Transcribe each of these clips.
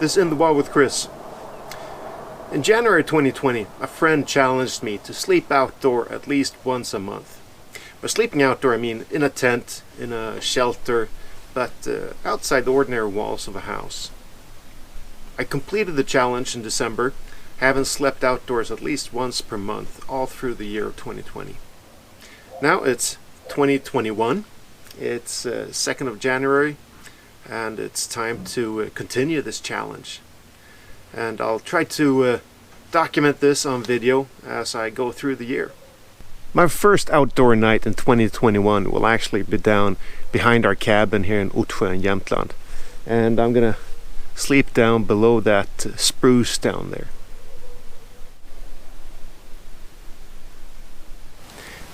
This is In the Wild with Chris. In January 2020, a friend challenged me to sleep outdoor at least once a month. By sleeping outdoor, I mean in a tent, in a shelter, but outside the ordinary walls of a house. I completed the challenge in December, having slept outdoors at least once per month all through the year of 2020. Now it's 2021, it's 2nd of January, and it's time to continue this challenge. And I'll try to document this on video as I go through the year. My first outdoor night in 2021 will actually be down behind our cabin here in Utsjö in Jämtland. And I'm gonna sleep down below that spruce down there.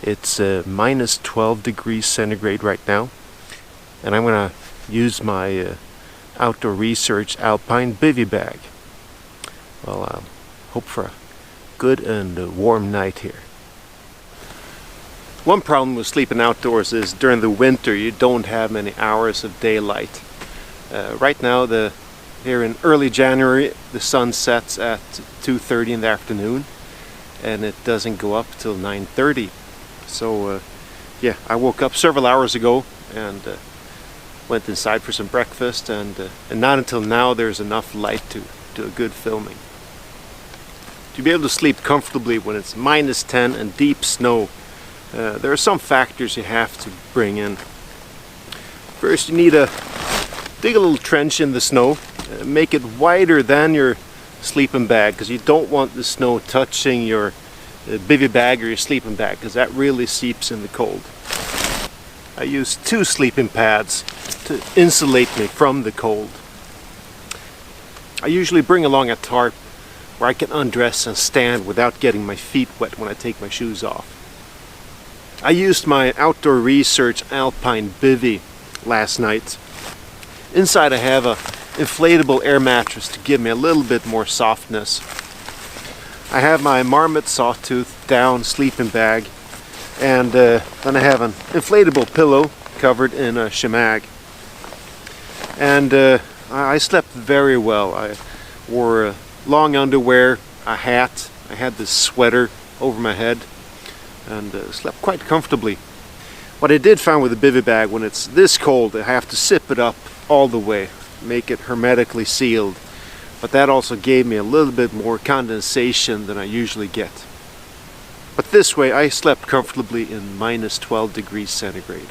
It's minus 12 degrees centigrade right now, and I'm gonna use my outdoor research alpine bivy bag. Well, I hope for a good and warm night here. One problem with sleeping outdoors is during the winter you don't have many hours of daylight. Right now, here in early January, the sun sets at 2:30 in the afternoon, and it doesn't go up till 9:30. So yeah, I woke up several hours ago and went inside for some breakfast, and not until now there's enough light to do a good filming. To be able to sleep comfortably when it's minus 10 and deep snow, there are some factors you have to bring in. First, you need to dig a little trench in the snow, make it wider than your sleeping bag, because you don't want the snow touching your bivy bag or your sleeping bag, because that really seeps in the cold. I use 2 sleeping pads to insulate me from the cold. I usually bring along a tarp where I can undress and stand without getting my feet wet when I take my shoes off. I used my outdoor research alpine bivy last night. Inside I have a inflatable air mattress to give me a little bit more softness. I have my marmot sawtooth down sleeping bag, and then I have an inflatable pillow covered in a shemag. And I slept very well. I wore long underwear, a hat, I had this sweater over my head, and slept quite comfortably. What I did find with the bivy bag, when it's this cold, I have to zip it up all the way, make it hermetically sealed. But that also gave me a little bit more condensation than I usually get. But this way I slept comfortably in minus 12 degrees centigrade.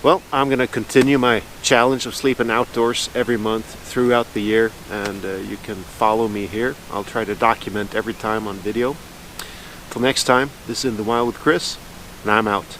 Well, I'm going to continue my challenge of sleeping outdoors every month throughout the year, and you can follow me here. I'll try to document every time on video. Till next time, this is In the Wild with Chris, and I'm out.